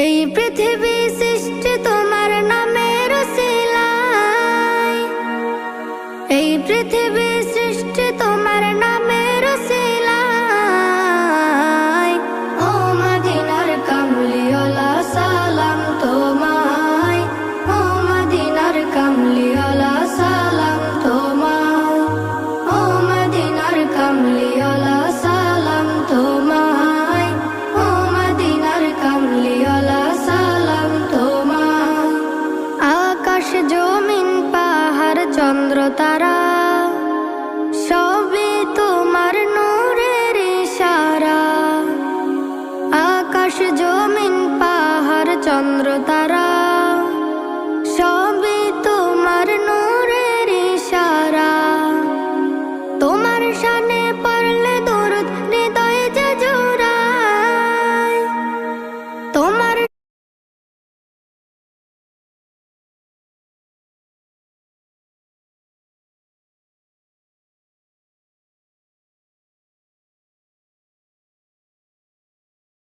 এই পৃথিবী সৃষ্টি তোমার নামের উসিলায়, এই পৃথিবী সৃষ্টি তোমার নামের উসিলায়। ও মদিনার কামলিওয়ালা সালাম তোমায়, ও মদিনার কামলিওয়ালা সালাম তোমায়, ও মদিনার কামলিওয়ালা সালাম তোমায়, ও মদিনার কামলিওয়ালা সালাম তোমায়। আকাশ জমিন পাহাড় চন্দ্র তারা সবই তোমার নূরের ইশারা। আকাশ জমিন পাহাড় চন্দ্র তারা